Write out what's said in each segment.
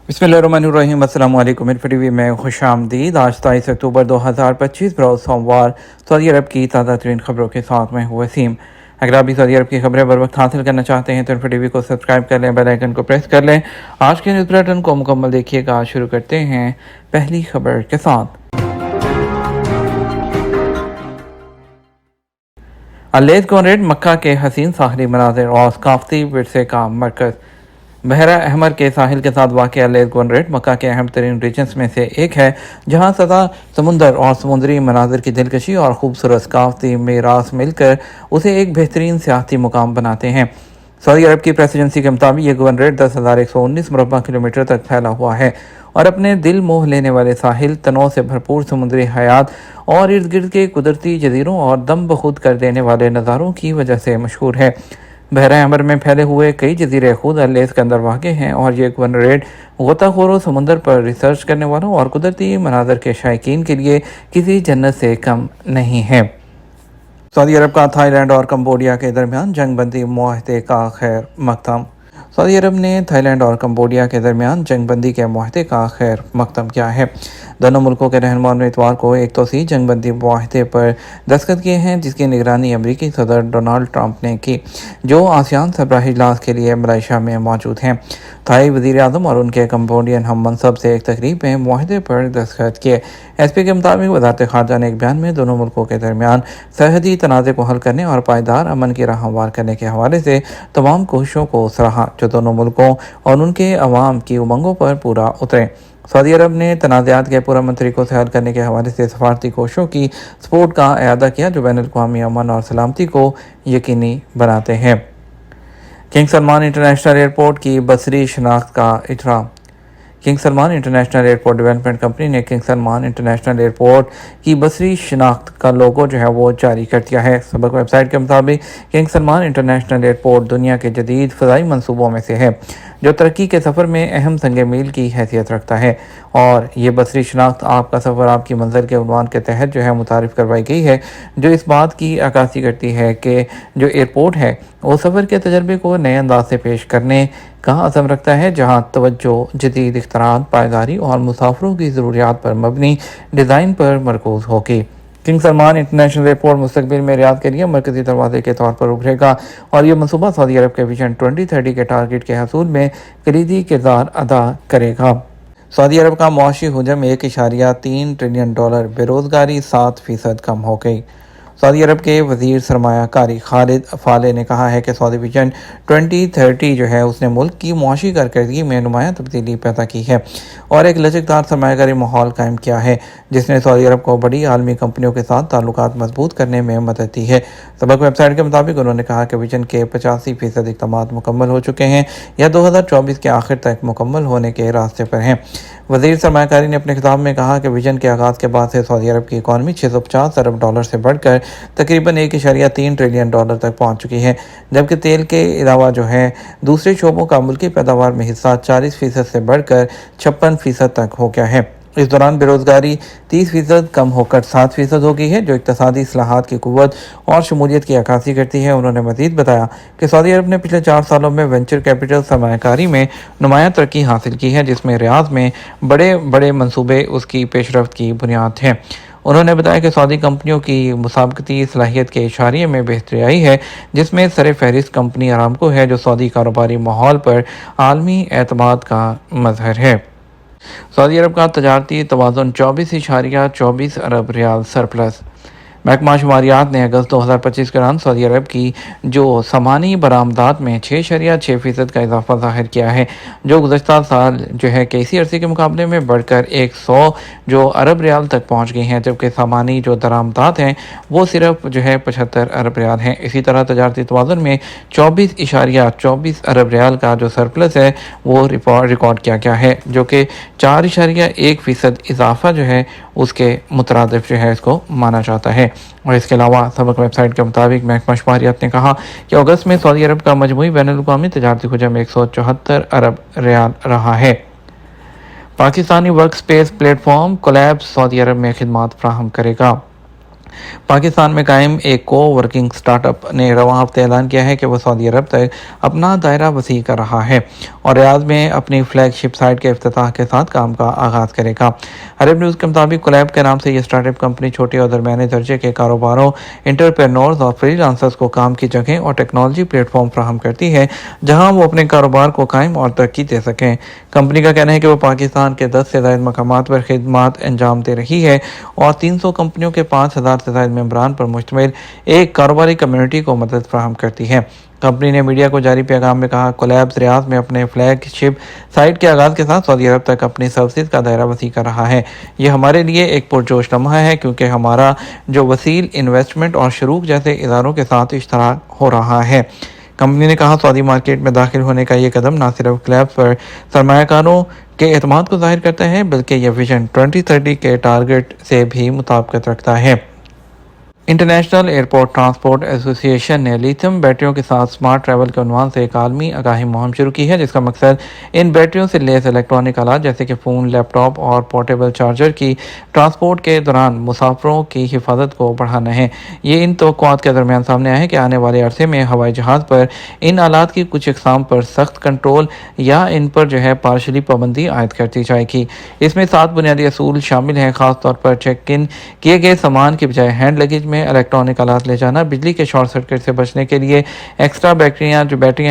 बिस्मिल्लाहिर्रहमानिर्रहीम। अस्सलाम वालेकुम। टीवी में खुश आमदीद। आज 23 अक्टूबर 2025 बरोज़ सोमवार सऊदी अरब की ताज़ा तरीन खबरों के साथ मैं हूँ वसीम। अगर आप भी सऊदी अरब की खबरें बर वक्त हासिल करना चाहते हैं तो टीवी को सब्सक्राइब कर लें, बेल आइकन को प्रेस कर लें। आज के न्यूज़ बुलेटिन को मुकम्मल देखिएगा। शुरू करते हैं पहली खबर के साथ। अल्लेज़ कॉनरेड मक्का के हसीन साहली मनाज़िर और सकाफ़ती विरसे का मरकज़। बहरा अहमर के साहिल के साथ वाक़ अल्लेज़ कॉनरेड मक्का के अहम तरीन रीजन्स में से एक है, जहाँ सदा समुंदर और समुद्री मनाजिर की दिलकशी और खूबसूरत सकाफ़ती मीरास मिलकर उसे एक बेहतरीन सियाहती मुकाम बनाते हैं। सऊदी अरब की प्रेस एजेंसी के मुताबिक ये गवर्नरेट 10,119 मुरबा किलोमीटर तक फैला हुआ है और अपने दिल मोह लेने वाले साहिल, तनों से भरपूर समुद्री हयात और इर्द गिर्द के कुदरती जजीरों और दम बखुद कर देने वाले नज़ारों की वजह से मशहूर है। बहरा अहमर में फैले हुए कई जजीरे खुद अल्लेज़ के अंदर वाक़ हैं और ये गवर्नरेट गोताखोरों, समुंदर पर रिसर्च करने वालों और कुदरती मनाजर के शायकीन के लिए किसी जन्नत से कम नहीं है। सऊदी अरब का थाईलैंड और कंबोडिया के दरमियान जंग बंदी मुआहदे का खैर मकदम। सऊदी अरब ने थाईलैंड और कंबोडिया के दरमियान जंग बंदी के मुआहदे का खैर मकदम किया है। दोनों मुल्कों के रहनुमाओं ने इतवार को एक तोसी जंग बंदी मुआहदे पर दस्तखत किए हैं, जिसकी निगरानी अमरीकी सदर डोनाल्ड ट्रंप ने की, जो आसियान सरबराही इजलास के लिए मलेशिया में मौजूद हैं। थाई वज़ीर आज़म और उनके कंबोडियन हम मनसब से एक तकरीब में मुआहदे पर दस्तखत किए। एसपी के मुताबिक वज़ारत ख़ारजा ने एक बयान में दोनों मुल्कों के दरमियान सरहदी तनाज़े को हल करने और पायदार अमन की राह हमवार करने के हवाले से तमाम कोशिशों को सराहा, जो दोनों मुल्कों और उनके अवाम की उमंगों पर पूरा उतरे। सऊदी अरब ने तनाज़ात के पुरअमन तरीक़ों से हल करने के हवाले से सफारती कोशिशों की सपोर्ट का अयादा किया, जो बैनुल अक़वामी अमन और सलामती को यकीनी बनाते हैं। किंग सलमान इंटरनेशनल एयरपोर्ट की बसरी शनाख्त का इजरा। King Salman international airport development company ने किंग सलमान इंटरनेशनल एयरपोर्ट की बसरी शनाख्त का लोगो जो है वो जारी कर दिया है। सबक वेबसाइट के मुताबिक किंग सलमान इंटरनेशनल एयरपोर्ट दुनिया के जदीद फ़ज़ाई मनसूबों में से है, जो तरक्की के सफ़र में अहम संग मील की हैसियत रखता है, और ये बसरी शनाख्त आपका सफ़र आपकी मंजिल के उन्वान के तहत जो है मुतारिफ़ करवाई गई है, जो इस बात की अक्कासी करती है कि जो एयरपोर्ट है वो सफ़र के तजर्बे को नए अंदाज से पेश करने का अज़म रखता है, जहाँ तवज्जो जदीद इख्तरात, पायदारी और मुसाफिरों की ज़रूरियात पर मबनी डिज़ाइन पर मरकूज़ होगी। किंग सलमान इंटरनेशनल एयरपोर्ट मुस्तकबिल में रियाद के लिए मरकज़ी दरवाजे के तौर पर उभरेगा और ये मनसूबा सऊदी अरब के विजन 2030 के टारगेट के हसूल में कलीदी किरदार अदा करेगा। सऊदी अरब का मुआशी हुजम $1.3 ट्रिलियन, बेरोज़गारी 7% कम हो गई। सऊदी अरब के वज़ीर सरमायाकारी खालिद फाले ने कहा है कि सऊदी विजन 2030 जो है उसने मुल्क की मुआशी कारकर्दगी में नुमायाँ तब्दीली पैदा की है और एक लचकदार सरमायाकारी माहौल कायम किया है, जिसने सऊदी अरब को बड़ी आलमी कंपनियों के साथ ताल्लुकात मजबूत करने में मदद दी है। सबक वेबसाइट के मुताबिक उन्होंने कहा कि विजन के 85% इक़दामात मुकम्मल हो चुके हैं या 2024 के आखिर तक मुकम्मल होने के रास्ते पर हैं। वज़ीर सरमायाकारी ने अपने खिताब में कहा कि विजन के आगाज़ के बाद से सऊदी अरब की इकॉनमी $650 अरब से बढ़कर तकरीबन $1.3 ट्रिलियन तक पहुंच चुकी है, जबकि तेल के अलावा जो है दूसरे शोबों का मुल्की पैदावार में हिस्सा 40% से बढ़कर 56% तक हो गया है। इस दौरान बेरोज़गारी 30% कम होकर 7% हो गई है, जो इक़्तिसादी इस्लाहात की क़ुव्वत और शमूलियत की अक्कासी करती है। उन्होंने मज़ीद बताया कि सऊदी अरब ने पिछले 4 सालों में वेंचर कैपिटल सरमायाकारी में नुमायाँ तरक्की हासिल की है, जिसमें रियाद में बड़े बड़े मनसूबे उसकी पेशरफ्त की बुनियाद हैं। उन्होंने बताया कि सऊदी कंपनियों की मुसाबकती सलाहियत के इशारे में बेहतरी आई है, जिसमें सर फहरिस्त कंपनी अरामको है, जो सऊदी कारोबारी माहौल पर आलमी एतमाद का मज़हर है। सऊदी अरब का तजारती तवाज़ुन 24.24 अरब रियाल सरप्लस। महकमा शुमारियात ने अगस्त 2025 के दौरान सऊदी अरब की जो समानी बरामदात में 6.6% का इजाफा ज़ाहिर किया है, जो गुज़श्ता साल जो है कि इसी अरसे के मुकाबले में बढ़कर 100 जो अरब रियाल तक पहुँच गई हैं, जबकि समानी जो दरामदात हैं वो सिर्फ जो है 75 अरब रियाल हैं। इसी तरह तजारती तवाज़ुन में 24.24 अरब रियाल का जो सरप्लस है वो रिकॉर्ड किया गया है, जो कि 4.1% इजाफा जो है उसके मुतरादिफ जो है इसको माना जाता है। और इसके अलावा सबक वेबसाइट के मुताबिक महकमा शुमारियात ने कहा कि अगस्त में सऊदी अरब का मजमूई बैनुल अक़वामी तजारती हुजम 174 अरब रियाल रहा है। Pakistani work space platform Collab सऊदी अरब में खिदमात फराहम करेगा। پاکستان میں قائم ایک کو ورکنگ سٹارٹ اپ نے رواں ہفتے اعلان کیا ہے کہ وہ سعودی عرب تک اپنا دائرہ وسیع کر رہا ہے اور ریاض میں اپنی فلیگ شپ سائٹ کے افتتاح کے ساتھ کام کا آغاز کرے گا۔ عرب نیوز کے مطابق کولیب کے نام سے یہ سٹارٹ اپ کمپنی چھوٹے اور درمیانے درجے کے کاروباروں، انٹرپرینورز اور فری لانسرز کو کام کی جگہ اور ٹیکنالوجی پلیٹ فارم فراہم کرتی ہے جہاں وہ اپنے کاروبار کو قائم اور ترقی دے سکیں۔ کمپنی کا کہنا ہے کہ وہ پاکستان کے 10 سے زائد مقامات پر خدمات انجام دے رہی ہے اور 300 کمپنیوں کے 5000 سے زائد ممبران پر مشتمل ایک کاروباری کمیونٹی کو مدد فراہم کرتی ہے۔ کمپنی نے میڈیا کو جاری پیغام میں کہا، کولیبز ریاض میں اپنے فلیگ شپ سائٹ کے آغاز کے ساتھ سعودی عرب تک اپنی سروسز کا دائرہ وسیع کر رہا ہے۔ یہ ہمارے لیے ایک پرجوش لمحہ ہے کیونکہ ہمارا جو وسیل انویسٹمنٹ اور شروع جیسے اداروں کے ساتھ اشتراک ہو رہا ہے۔ کمپنی نے کہا، سعودی مارکیٹ میں داخل ہونے کا یہ قدم نہ صرف کولیبز پر سرمایہ کاروں کے اعتماد کو ظاہر کرتا ہے بلکہ یہ ویژن 2030 کے ٹارگٹ سے بھی مطابقت رکھتا ہے۔ انٹرنیشنل ایئرپورٹ ٹرانسپورٹ ایسوسی ایشن نے لیتھیم بیٹریوں کے ساتھ سمارٹ ٹریول کے عنوان سے ایک عالمی آگاہی مہم شروع کی ہے جس کا مقصد ان بیٹریوں سے لیس الیکٹرانک آلات جیسے کہ فون، لیپ ٹاپ اور پورٹیبل چارجر کی ٹرانسپورٹ کے دوران مسافروں کی حفاظت کو بڑھانا ہے۔ یہ ان توقعات کے درمیان سامنے آیا ہے کہ آنے والے عرصے میں ہوائی جہاز پر ان آلات کی کچھ اقسام پر سخت کنٹرول یا ان پر پارشلی پابندی عائد کر دی جائے گی۔ اس میں 7 بنیادی اصول شامل ہیں، خاص طور پر چیک ان کیے گئے سامان کی بجائے ہینڈ لگیج میں الیکٹرانک آلات لے جانا، بجلی کے شارٹ سرکٹ سے بچنے کے لیے ایکسٹرا بیٹریاں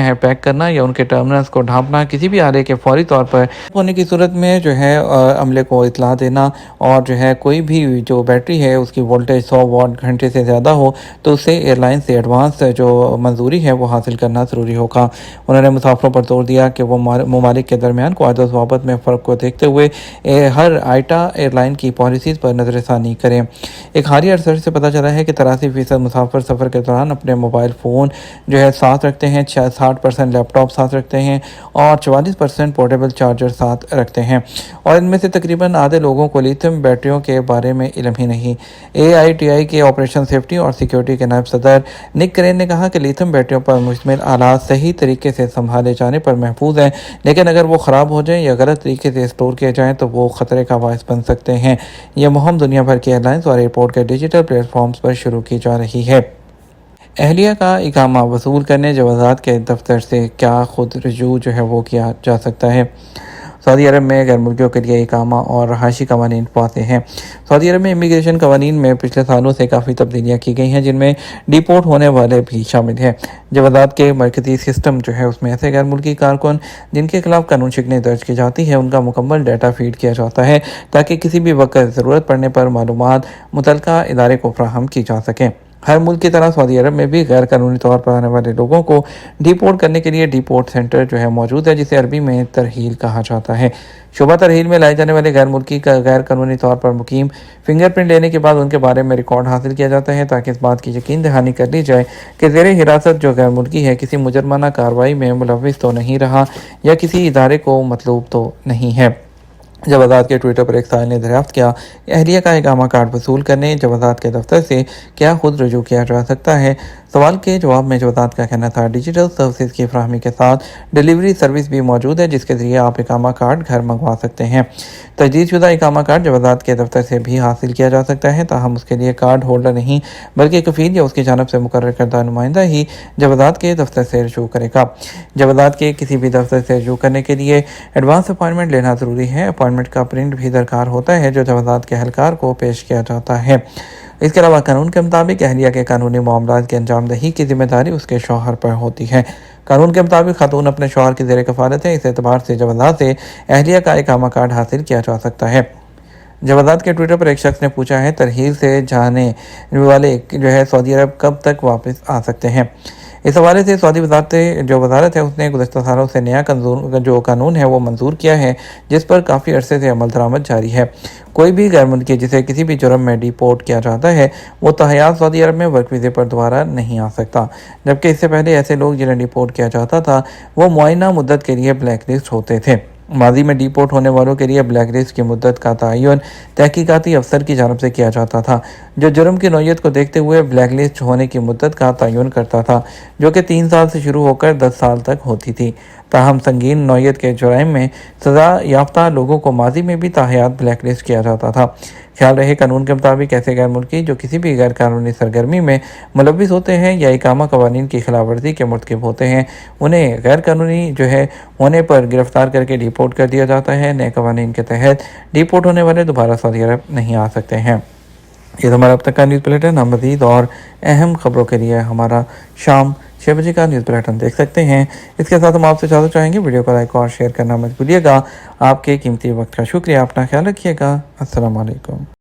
ہیں پیک کرنا یا ان کے ٹرمینلز کو ڈھانپنا، کسی بھی آلے کے فوری طور پر ہونے کی صورت میں عملے کو اطلاع دینا اور کوئی بھی جو بیٹری ہے اس کی وولٹیج 100 واٹ گھنٹے سے زیادہ ہو تو اسے ایئر لائن سے ایڈوانس جو منظوری ہے وہ حاصل کرنا ضروری ہوگا۔ انہوں نے مسافروں پر زور دیا کہ وہ ممالک کے درمیان قواعد و ضوابط میں فرق کو دیکھتے ہوئے ہر آئٹا ایئر لائن کی پالیسیز پر نظر ثانی کریں۔ ایک حالیہ ریسرچ سے پتہ چلا ہے کہ 83% مسافر سفر کے دوران اپنے موبائل فون ساتھ رکھتے ہیں، 60% لیپ ٹاپ ساتھ رکھتے ہیں اور 44% پورٹیبل چارجر ساتھ رکھتے ہیں، اور ان میں سے تقریباً آدھے لوگوں کو لیتھیم بیٹریوں کے بارے میں علم ہی نہیں۔ AITI کے آپریشن سیفٹی اور سیکیورٹی کے نائب صدر نک کرین نے کہا کہ لیتھیم بیٹریوں پر مشتمل آلات صحیح طریقے سے سنبھالے جانے پر محفوظ ہیں، لیکن اگر وہ خراب ہو جائیں یا غلط طریقے سے اسٹور کیے جائیں تو وہ خطرے کا باعث بن سکتے ہیں۔ یہ مہم دنیا بھر کی ایئر لائنز اور ایئرپورٹ کے ڈیجیٹل پلیٹ فارمز پر شروع کی جا رہی ہے۔ اہلیہ کا اقامہ وصول کرنے جوازات کے دفتر سے کیا خود رجوع وہ کیا جا سکتا ہے؟ سعودی عرب میں غیر ملکیوں کے لیے اقامہ اور رہائشی قوانین واضح ہیں۔ سعودی عرب میں امیگریشن قوانین میں پچھلے سالوں سے کافی تبدیلیاں کی گئی ہیں جن میں ڈیپورٹ ہونے والے بھی شامل ہیں۔ جوازات کے مرکزی سسٹم اس میں ایسے غیر ملکی کارکن جن کے خلاف قانون شکنی درج کی جاتی ہے ان کا مکمل ڈیٹا فیڈ کیا جاتا ہے تاکہ کسی بھی وقت ضرورت پڑنے پر معلومات متعلقہ ادارے کو فراہم کی جا سکیں۔ ہر ملک کی طرح سعودی عرب میں بھی غیر قانونی طور پر آنے والے لوگوں کو ڈیپورٹ کرنے کے لیے ڈیپورٹ سینٹر موجود ہے جسے عربی میں ترحیل کہا جاتا ہے۔ شعبہ ترحیل میں لائے جانے والے غیر ملکی کا غیر قانونی طور پر مقیم فنگر پرنٹ لینے کے بعد ان کے بارے میں ریکارڈ حاصل کیا جاتا ہے تاکہ اس بات کی یقین دہانی کر لی جائے کہ زیر حراست جو غیر ملکی ہے کسی مجرمانہ کارروائی میں ملوث تو نہیں رہا یا کسی ادارے کو مطلوب تو نہیں ہے۔ جوازات کے ٹویٹر پر ایک سائل نے دریافت کیا، اہلیہ کا اقامہ کارڈ وصول کرنے جوازات کے دفتر سے کیا خود رجوع کیا جا سکتا ہے؟ سوال کے جواب میں جوازات کا کہنا تھا، ڈیجیٹل سروسز کی فراہمی کے ساتھ ڈیلیوری سروس بھی موجود ہے جس کے ذریعے آپ اقامہ کارڈ گھر منگوا سکتے ہیں۔ تجدید شدہ اقامہ کارڈ جوازات کے دفتر سے بھی حاصل کیا جا سکتا ہے، تاہم اس کے لیے کارڈ ہولڈر نہیں بلکہ کفیل یا اس کی جانب سے مقرر کردہ نمائندہ ہی جوازات کے دفتر سے رجوع کرے گا۔ جوازات کے کسی بھی دفتر سے رجوع کرنے کے لیے ایڈوانس اپائنٹمنٹ لینا ضروری ہے۔ اپائنٹمنٹ کا پرنٹ بھی درکار ہوتا ہے جو جوازات کے اہلکار کو پیش کیا جاتا ہے۔ اس کے علاوہ قانون کے مطابق اہلیہ کے قانونی معاملات کی انجام دہی کی ذمہ داری اس کے شوہر پر ہوتی ہے۔ قانون کے مطابق خاتون اپنے شوہر کی زیر کفالت ہے، اس اعتبار سے جوازات سے اہلیہ کا اقامہ کارڈ حاصل کیا جا سکتا ہے۔ جوازات کے ٹویٹر پر ایک شخص نے پوچھا ہے، ترحیل سے جانے والے سعودی عرب کب تک واپس آ سکتے ہیں؟ اس حوالے سے سعودی وزارت ہے اس نے گزشتہ سالوں سے نیا جو قانون ہے وہ منظور کیا ہے جس پر کافی عرصے سے عمل درآمد جاری ہے۔ کوئی بھی غیر ملکی جسے کسی بھی جرم میں ڈیپورٹ کیا جاتا ہے وہ تاحیات سعودی عرب میں ورک ویزے پر دوبارہ نہیں آ سکتا، جبکہ اس سے پہلے ایسے لوگ جنہیں ڈیپورٹ کیا جاتا تھا وہ معینہ مدت کے لیے بلیک لسٹ ہوتے تھے۔ ماضی میں ڈیپورٹ ہونے والوں کے لیے بلیک لسٹ کی مدت کا تعین تحقیقاتی افسر کی جانب سے کیا جاتا تھا جو جرم کی نوعیت کو دیکھتے ہوئے بلیک لسٹ ہونے کی مدت کا تعین کرتا تھا، جو کہ 3 سال سے شروع ہو کر 10 سال تک ہوتی تھی۔ ताहम संगीन नौयत के जुराइम में सज़ा याफ्ता लोगों को माजी में भी ताहयात ब्लैक लिस्ट किया जाता था। ख्याल रहे कानून के मुताबिक ऐसे गैर मुल्की जो किसी भी गैर कानूनी सरगर्मी में मुलविस होते हैं या इकामा कवानीन की खिलाफ वर्जी के मुर्तकिब होते हैं, उन्हें गैर कानूनी होने पर गिरफ्तार करके डिपोर्ट कर दिया जाता है। नए कवानीन के तहत डिपोर्ट होने वाले दोबारा सऊदी अरब नहीं आ सकते हैं। ये तो हमारा अब तक का न्यूज़ बुलेटिन। हम मज़ीद और अहम खबरों के लिए हमारा शाम 6 बजे का न्यूज़ बुलेटिन देख सकते हैं। इसके साथ हम आपसे इजाज़त चाहेंगे। वीडियो को लाइक और शेयर करना मत भूलिएगा। आपके कीमती वक्त का शुक्रिया। अपना ख्याल रखिएगा। अस्सलाम वालेकुम।